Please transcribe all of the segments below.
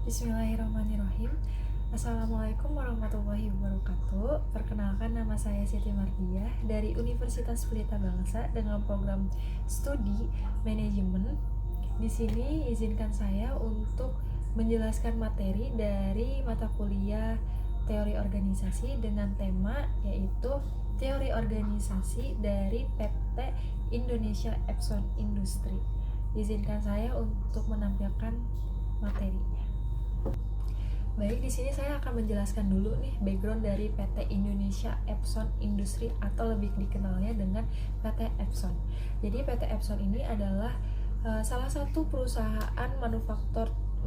Bismillahirrahmanirrahim. Assalamualaikum warahmatullahi wabarakatuh. Perkenalkan, nama saya Siti Mardiah dari Universitas Pelita Bangsa dengan program studi manajemen. Di sini izinkan saya untuk menjelaskan materi dari mata kuliah teori organisasi dengan tema yaitu teori organisasi dari PT Indonesia Epson Industri. Izinkan saya untuk menampilkan materinya. Baik, di sini saya akan menjelaskan dulu nih background dari PT Indonesia Epson Industri atau lebih dikenalnya dengan PT Epson. Jadi PT Epson ini adalah salah satu perusahaan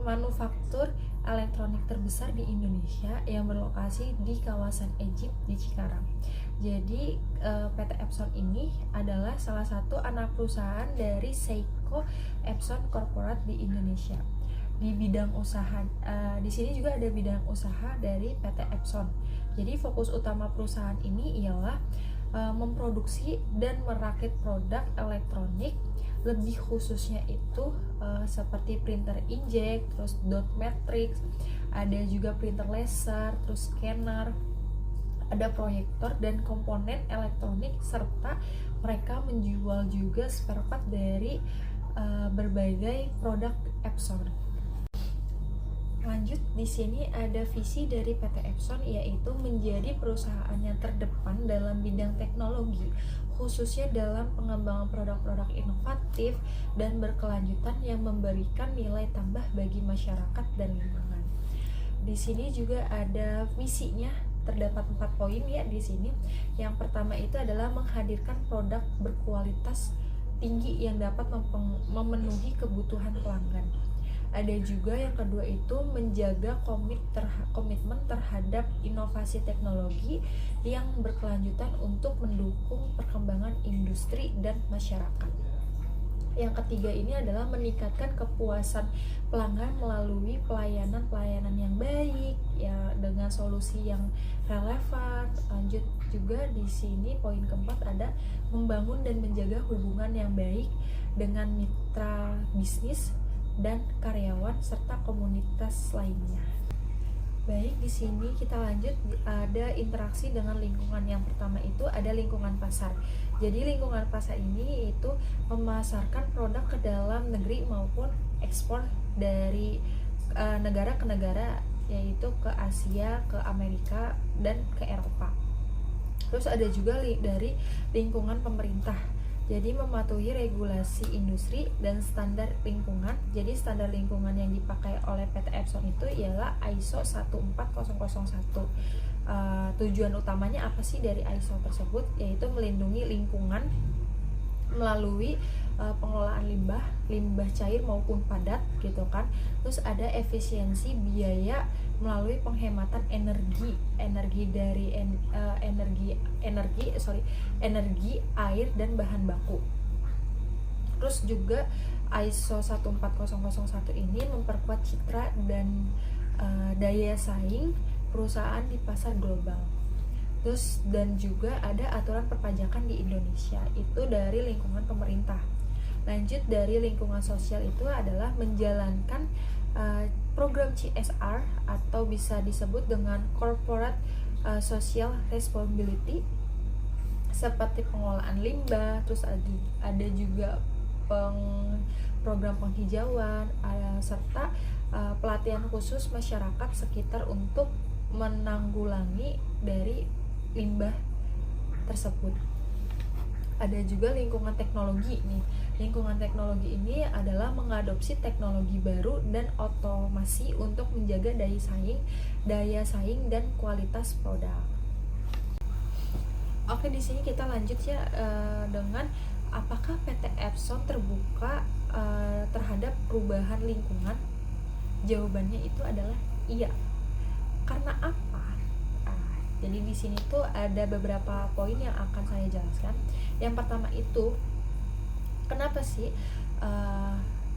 manufaktur elektronik terbesar di Indonesia yang berlokasi di kawasan Egypt di Cikarang. Jadi PT Epson ini adalah salah satu anak perusahaan dari Seiko Epson Corporate di Indonesia. Di bidang usaha, di sini juga ada bidang usaha dari PT Epson. Jadi fokus utama perusahaan ini ialah memproduksi dan merakit produk elektronik, lebih khususnya itu seperti printer inkjet, terus dot matrix, ada juga printer laser, terus scanner, ada proyektor dan komponen elektronik, serta mereka menjual juga spare part dari berbagai produk Epson. Lanjut, di sini ada visi dari PT Epson, yaitu menjadi perusahaan yang terdepan dalam bidang teknologi, khususnya dalam pengembangan produk-produk inovatif dan berkelanjutan yang memberikan nilai tambah bagi masyarakat dan lingkungan. Di sini juga ada misinya, terdapat 4 poin ya di sini. Yang pertama itu adalah menghadirkan produk berkualitas tinggi yang dapat memenuhi kebutuhan pelanggan. Ada juga yang kedua itu menjaga komitmen terhadap inovasi teknologi yang berkelanjutan untuk mendukung perkembangan industri dan masyarakat. Yang ketiga ini adalah meningkatkan kepuasan pelanggan melalui pelayanan yang baik ya, dengan solusi yang relevan. Lanjut juga di sini poin keempat ada membangun dan menjaga hubungan yang baik dengan mitra bisnis dan karyawan serta komunitas lainnya. Baik, di sini kita lanjut, ada interaksi dengan lingkungan. Yang pertama itu ada lingkungan pasar. Jadi lingkungan pasar ini itu memasarkan produk ke dalam negeri maupun ekspor dari negara ke negara, yaitu ke Asia, ke Amerika, dan ke Eropa. Terus ada juga dari lingkungan pemerintah. Jadi mematuhi regulasi industri dan standar lingkungan. Jadi standar lingkungan yang dipakai oleh PT Epson itu ialah ISO 14001. Tujuan utamanya apa sih dari ISO tersebut? Yaitu melindungi lingkungan melalui pengelolaan limbah cair maupun padat gitu kan. Terus ada efisiensi biaya melalui penghematan energi dari energi, air dan bahan baku. Terus juga ISO 14001 ini memperkuat citra dan daya saing perusahaan di pasar global. Terus dan juga ada aturan perpajakan di Indonesia, itu dari lingkungan pemerintah. Lanjut, dari lingkungan sosial itu adalah menjalankan program CSR atau bisa disebut dengan Corporate Social Responsibility, seperti pengelolaan limbah. Terus ada juga program penghijauan, serta pelatihan khusus masyarakat sekitar untuk menanggulangi dari limbah tersebut. Ada juga lingkungan teknologi nih. Lingkungan teknologi ini adalah mengadopsi teknologi baru dan otomasi untuk menjaga daya saing dan kualitas produk. Oke, di sini kita lanjut ya dengan apakah PT Epson terbuka terhadap perubahan lingkungan? Jawabannya itu adalah iya. Karena apa? Jadi di sini tuh ada beberapa poin yang akan saya jelaskan. Yang pertama itu, kenapa sih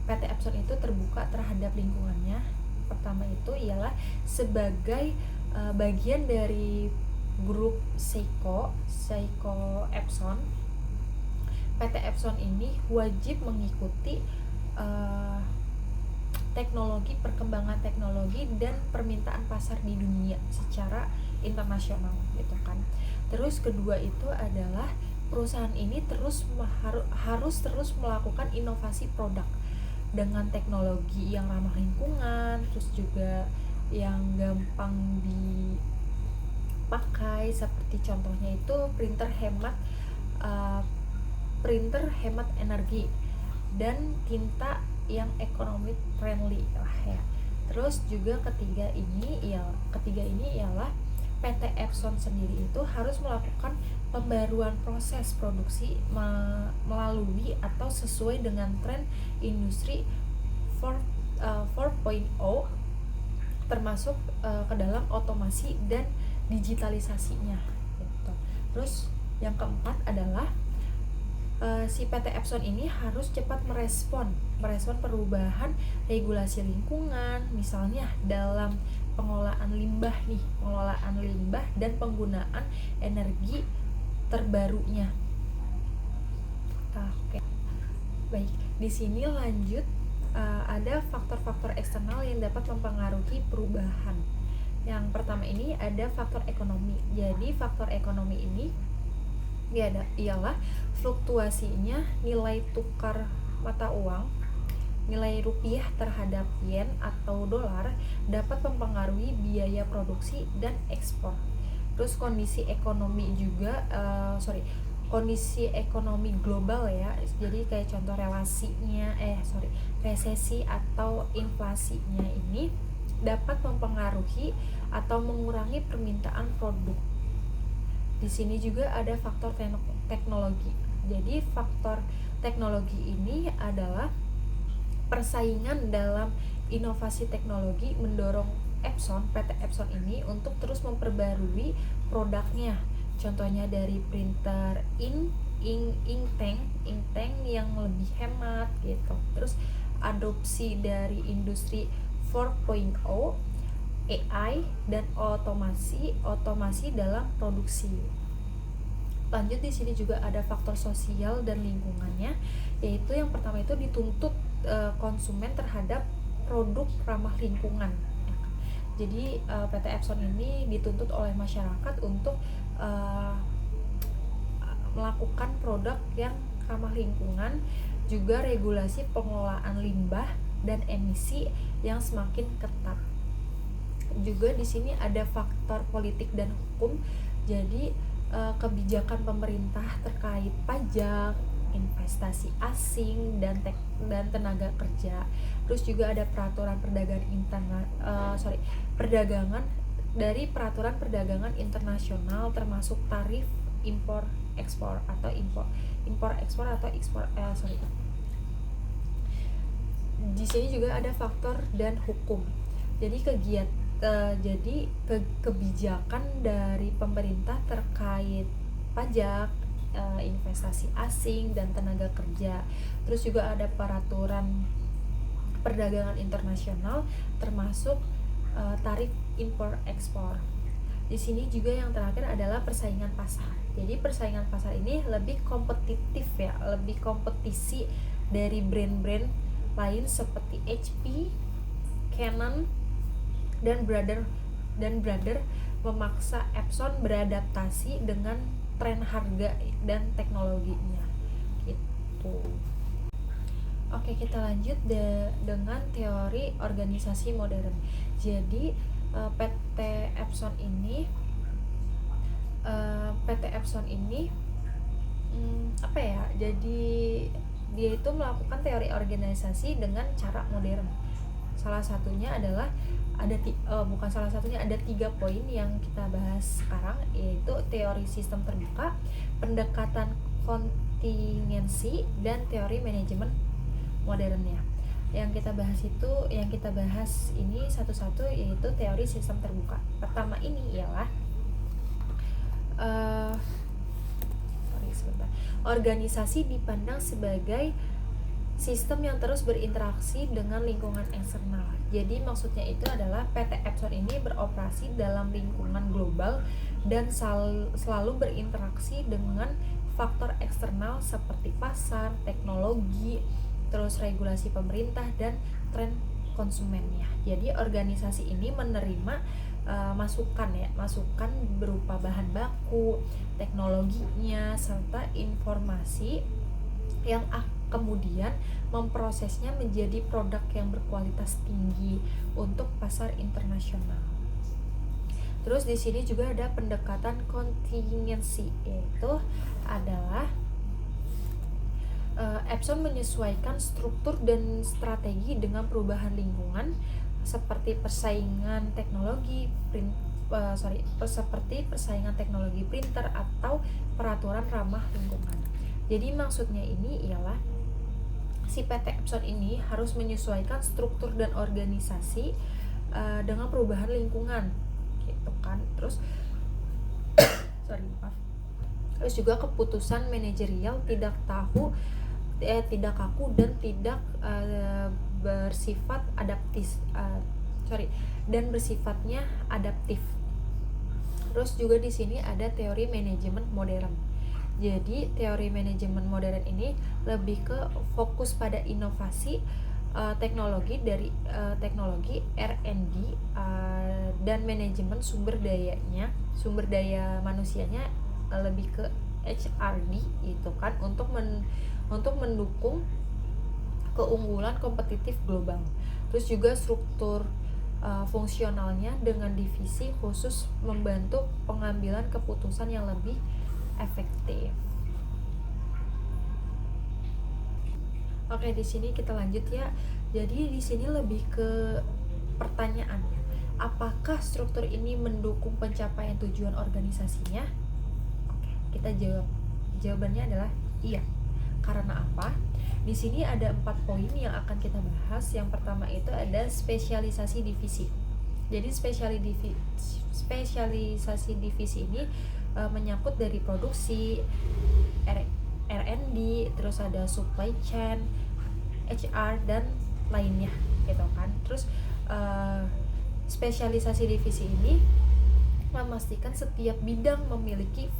PT Epson itu terbuka terhadap lingkungannya? Pertama itu ialah sebagai bagian dari grup Seiko Epson. PT Epson ini wajib mengikuti perkembangan teknologi dan permintaan pasar di dunia secara internasional gitu kan. Terus kedua itu adalah perusahaan ini harus terus melakukan inovasi produk dengan teknologi yang ramah lingkungan, terus juga yang gampang dipakai, seperti contohnya itu printer hemat energi dan tinta yang ekonomi friendly lah ya. Terus juga ketiga ini ialah PT Epson sendiri itu harus melakukan pembaruan proses produksi melalui atau sesuai dengan tren industri 4.0 termasuk ke dalam otomasi dan digitalisasinya gitu. Terus yang keempat adalah si PT Epson ini harus cepat merespon perubahan regulasi lingkungan, misalnya dalam pengelolaan limbah dan penggunaan energi terbarunya. Oke. Baik, di sini lanjut ada faktor-faktor eksternal yang dapat mempengaruhi perubahan. Yang pertama ini ada faktor ekonomi. Jadi faktor ekonomi ini ialah fluktuasinya nilai tukar mata uang, nilai rupiah terhadap yen atau dolar dapat mempengaruhi biaya produksi dan ekspor. Terus kondisi ekonomi global ya. Jadi kayak contoh resesi atau inflasinya ini dapat mempengaruhi atau mengurangi permintaan produk. Di sini juga ada faktor teknologi. Jadi faktor teknologi ini adalah persaingan dalam inovasi teknologi mendorong PT Epson ini untuk terus memperbarui produknya. Contohnya dari printer inktank yang lebih hemat gitu. Terus adopsi dari industri 4.0, AI dan otomasi dalam produksi. Lanjut, di sini juga ada faktor sosial dan lingkungannya, yaitu yang pertama itu dituntut konsumen terhadap produk ramah lingkungan. Jadi PT Epson ini dituntut oleh masyarakat untuk melakukan produk yang ramah lingkungan, juga regulasi pengelolaan limbah dan emisi yang semakin ketat. Juga di sini ada faktor politik dan hukum. Jadi kebijakan pemerintah terkait pajak, investasi asing dan tenaga kerja. Terus juga ada peraturan perdagangan dari peraturan perdagangan internasional, termasuk tarif impor ekspor atau Di sini juga ada faktor dan hukum. Jadi kebijakan dari pemerintah terkait pajak, investasi asing dan tenaga kerja. Terus juga ada peraturan perdagangan internasional, termasuk tarif impor ekspor. Di sini juga yang terakhir adalah persaingan pasar. Jadi persaingan pasar ini lebih kompetitif ya, lebih kompetisi dari brand-brand lain seperti HP, Canon dan Brother memaksa Epson beradaptasi dengan tren harga dan teknologinya gitu. Oke, kita lanjut dengan teori organisasi modern. Jadi PT Epson ini jadi dia itu melakukan teori organisasi dengan cara modern. Salah satunya adalah ada 3 poin yang kita bahas sekarang, yaitu teori sistem terbuka, pendekatan kontingensi, dan teori manajemen modernnya. Yang kita bahas ini satu-satu, yaitu teori sistem terbuka. Pertama ini ialah organisasi dipandang sebagai sistem yang terus berinteraksi dengan lingkungan eksternal. Jadi maksudnya itu adalah PT Epson ini beroperasi dalam lingkungan global dan selalu berinteraksi dengan faktor eksternal seperti pasar, teknologi, terus regulasi pemerintah dan tren konsumennya. Jadi organisasi ini menerima masukan berupa bahan baku, teknologinya, serta informasi yang kemudian memprosesnya menjadi produk yang berkualitas tinggi untuk pasar internasional. Terus di sini juga ada pendekatan contingency, yaitu adalah Epson menyesuaikan struktur dan strategi dengan perubahan lingkungan seperti persaingan teknologi printer atau peraturan ramah lingkungan. Jadi maksudnya ini ialah si PT Epson ini harus menyesuaikan struktur dan organisasi dengan perubahan lingkungan, gitu kan. Terus Terus juga keputusan manajerial tidak kaku dan tidak bersifatnya adaptif. Terus juga di sini ada teori manajemen modern. Jadi teori manajemen modern ini lebih ke fokus pada inovasi teknologi R&D dan manajemen sumber daya manusianya lebih ke HRD itu kan, untuk mendukung keunggulan kompetitif global. Terus juga struktur fungsionalnya dengan divisi khusus membantu pengambilan keputusan yang lebih efektif. Oke, di sini kita lanjut ya. Jadi di sini lebih ke pertanyaannya. Apakah struktur ini mendukung pencapaian tujuan organisasinya? Oke, kita jawab. Jawabannya adalah iya. Karena apa? Di sini ada 4 poin yang akan kita bahas. Yang pertama itu ada spesialisasi divisi. Jadi spesialisasi divisi ini menyangkut dari produksi, R&D, terus ada supply chain, HR dan lainnya, gitu kan. Terus spesialisasi divisi ini memastikan setiap bidang memiliki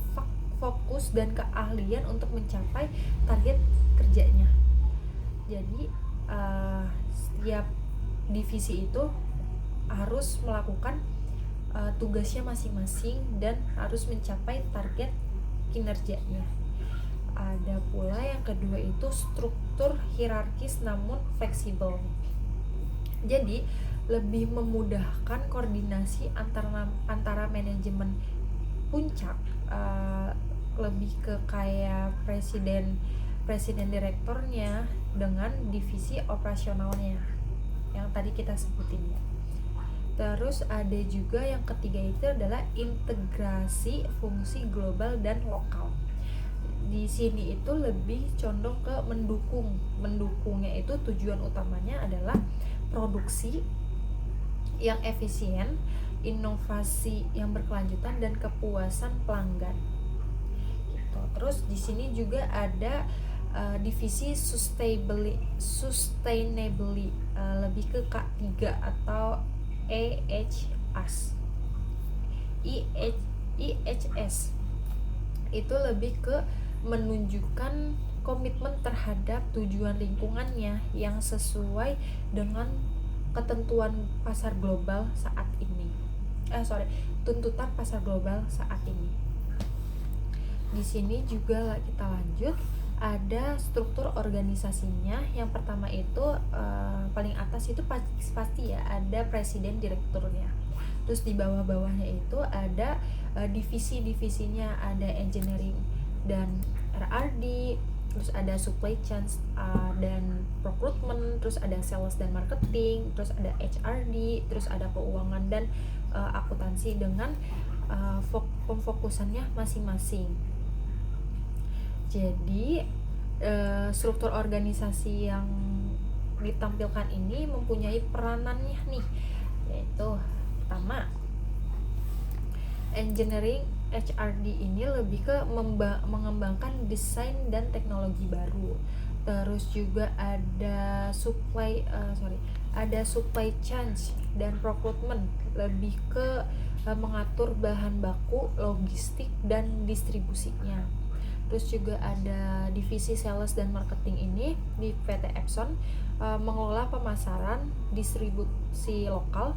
fokus dan keahlian untuk mencapai target kerjanya. Jadi setiap divisi itu harus melakukan tugasnya masing-masing dan harus mencapai target kinerjanya. Ada pula yang kedua itu struktur hierarkis namun fleksibel. Jadi lebih memudahkan koordinasi antara manajemen puncak, lebih ke kayak presiden direkturnya dengan divisi operasionalnya yang tadi kita sebutin ya. Terus ada juga yang ketiga itu adalah integrasi fungsi global dan lokal. Di sini itu lebih condong ke mendukungnya itu tujuan utamanya adalah produksi yang efisien, inovasi yang berkelanjutan dan kepuasan pelanggan. Gitu. Terus di sini juga ada divisi sustainability, lebih ke K3 atau EHS. Itu lebih ke menunjukkan komitmen terhadap tujuan lingkungannya yang sesuai dengan ketentuan pasar global saat ini. Tuntutan pasar global saat ini. Di sini juga kita lanjut, ada struktur organisasinya. Yang pertama itu paling atas itu pasti ya ada presiden direkturnya. Terus di bawah-bawahnya itu ada divisi-divisinya, ada engineering dan R&D, terus ada supply chain dan procurement, terus ada sales dan marketing, terus ada HRD, terus ada keuangan dan akuntansi dengan pemfokusannya masing-masing. Jadi struktur organisasi yang ditampilkan ini mempunyai peranannya nih, yaitu pertama, engineering HRD ini lebih ke mengembangkan desain dan teknologi baru. Terus juga ada supply chain dan procurement, lebih ke mengatur bahan baku, logistik dan distribusinya. Terus juga ada divisi sales dan marketing ini di PT Epson mengelola pemasaran, distribusi lokal,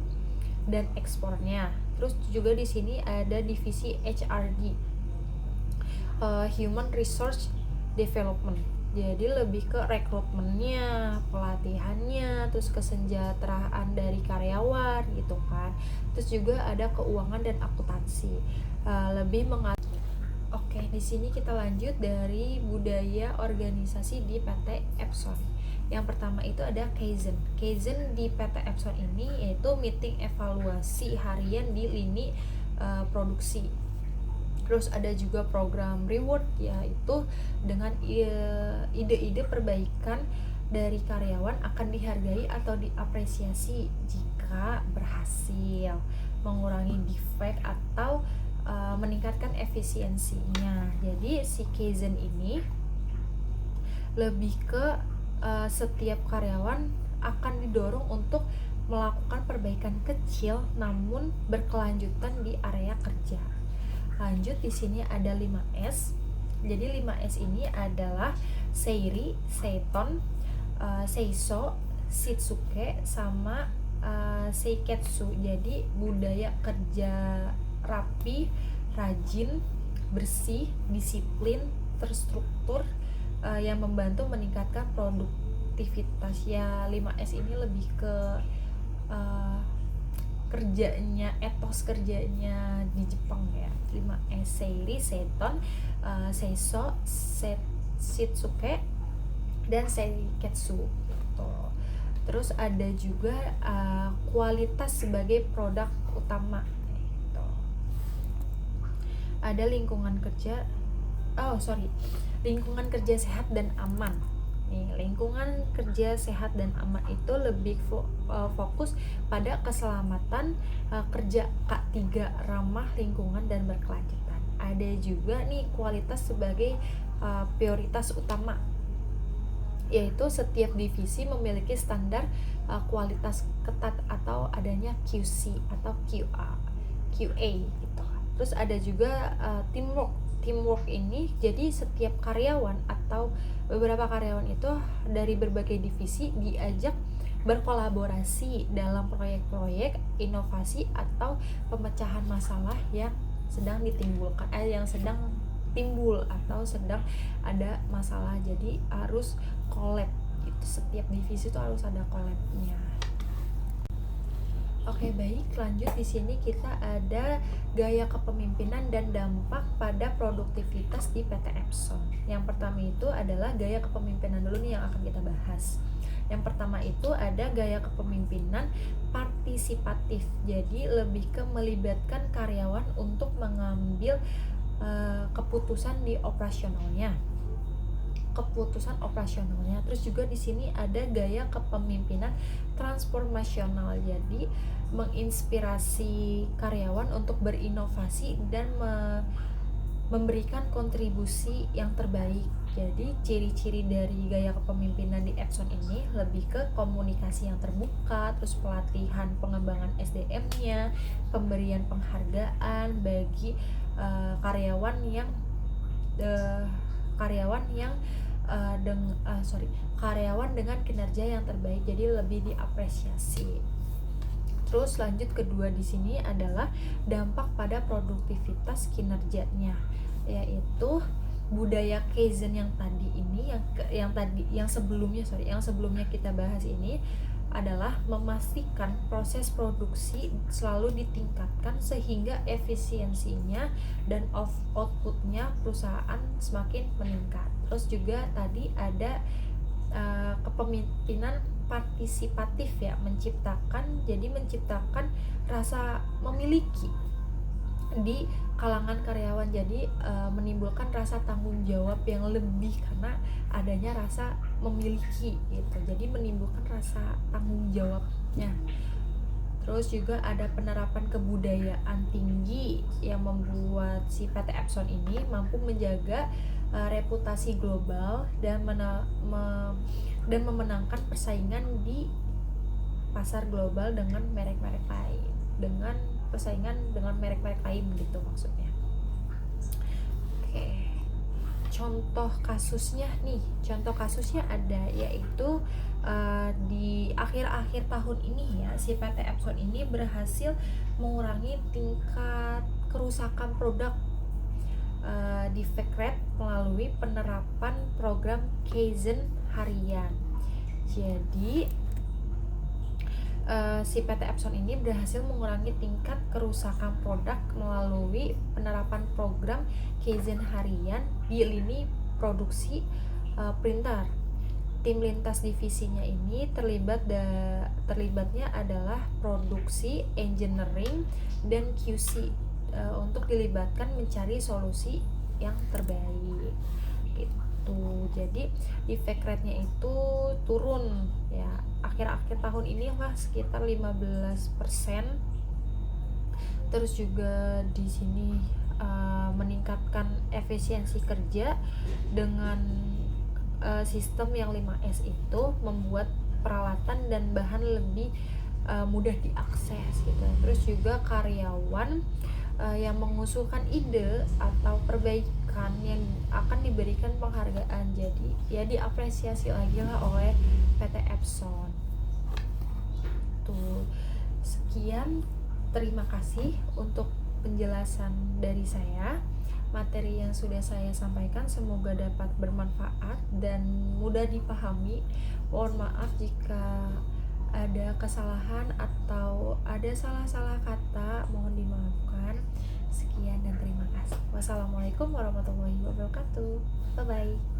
dan ekspornya. Terus juga di sini ada divisi HRD, Human Resource Development. Jadi lebih ke rekrutmennya, pelatihannya, terus kesejahteraan dari karyawan gitu kan. Terus juga ada keuangan dan akuntansi. Lebih Oke, di sini kita lanjut dari budaya organisasi di PT Epson. Yang pertama itu ada Kaizen. Kaizen di PT Epson ini yaitu meeting evaluasi harian di lini produksi. Terus ada juga program reward, yaitu dengan ide-ide perbaikan dari karyawan akan dihargai atau diapresiasi jika berhasil mengurangi defect atau meningkatkan efisiensinya. Jadi si Kaizen ini lebih ke setiap karyawan akan didorong untuk melakukan perbaikan kecil namun berkelanjutan di area kerja. Lanjut, di sini ada 5S. Jadi 5S ini adalah Seiri, Seiton, Seiso, Shitsuke, sama Seiketsu. Jadi budaya kerja rapi, rajin, bersih, disiplin, terstruktur, yang membantu meningkatkan produktivitas. Ya 5S ini lebih ke kerjanya, etos kerjanya di Jepang ya. 5S, Seiri, Seiton, Seiso, Shitsuke, dan Seiketsu gitu. Terus ada juga kualitas sebagai produk utama gitu. Ada lingkungan kerja sehat dan aman. Nih, lingkungan kerja sehat dan aman itu lebih fokus pada keselamatan kerja K3, ramah lingkungan dan berkelanjutan. Ada juga nih kualitas sebagai prioritas utama, yaitu setiap divisi memiliki standar kualitas ketat atau adanya QC atau QA gitu. Terus ada juga teamwork ini, jadi setiap karyawan atau beberapa karyawan itu dari berbagai divisi diajak berkolaborasi dalam proyek-proyek inovasi atau pemecahan masalah yang sedang timbul atau sedang ada masalah. Jadi harus collab gitu. Setiap divisi itu harus ada collabnya. Oke, baik, lanjut. Di sini kita ada gaya kepemimpinan dan dampak pada produktivitas di PT Epson. Yang pertama itu adalah gaya kepemimpinan dulu nih yang akan kita bahas. Yang pertama itu ada gaya kepemimpinan partisipatif. Jadi lebih ke melibatkan karyawan untuk mengambil keputusan operasionalnya. Terus juga di sini ada gaya kepemimpinan transformasional. Jadi menginspirasi karyawan untuk berinovasi dan memberikan kontribusi yang terbaik. Jadi ciri-ciri dari gaya kepemimpinan di Epson ini lebih ke komunikasi yang terbuka, terus pelatihan pengembangan SDM-nya, pemberian penghargaan bagi karyawan dengan kinerja yang terbaik, jadi lebih diapresiasi. Terus lanjut kedua di sini adalah dampak pada produktivitas kinerjanya, yaitu budaya Kaizen yang sebelumnya kita bahas ini adalah memastikan proses produksi selalu ditingkatkan sehingga efisiensinya dan outputnya perusahaan semakin meningkat. Terus juga tadi ada kepemimpinan partisipatif ya, menciptakan rasa memiliki di kalangan karyawan. Jadi menimbulkan rasa tanggung jawab yang lebih karena adanya rasa memiliki gitu. Jadi menimbulkan rasa tanggung jawabnya. Terus juga ada penerapan kebudayaan tinggi yang membuat si PT Epson ini mampu menjaga reputasi global dan memenangkan persaingan di pasar global dengan merek-merek lain, gitu maksudnya. Oke. contoh kasusnya nih, contoh kasusnya ada, yaitu di akhir-akhir tahun ini ya, si PT Epson ini berhasil mengurangi tingkat kerusakan produk defect rate melalui penerapan program Kaizen harian. Jadi si PT Epson ini berhasil mengurangi tingkat kerusakan produk melalui penerapan program Kaizen harian di lini produksi printer. Tim lintas divisinya ini terlibatnya adalah produksi, engineering, dan QC untuk dilibatkan mencari solusi yang terbaik gitu. Jadi defect rate-nya itu turun ya, akhir-akhir tahun ini lah sekitar 15%. Terus juga di sini meningkatkan efisiensi kerja dengan sistem yang 5S itu membuat peralatan dan bahan lebih mudah diakses gitu. Terus juga karyawan yang mengusulkan ide atau perbaikan yang akan diberikan penghargaan, jadi ya diapresiasi lagi lah oleh PT Epson. Tuh, sekian, terima kasih untuk penjelasan dari saya. Materi yang sudah saya sampaikan semoga dapat bermanfaat dan mudah dipahami. Mohon maaf jika ada kesalahan atau ada salah-salah kata, mohon dimaafkan. Sekian dan terima kasih. Wassalamualaikum warahmatullahi wabarakatuh. Bye bye.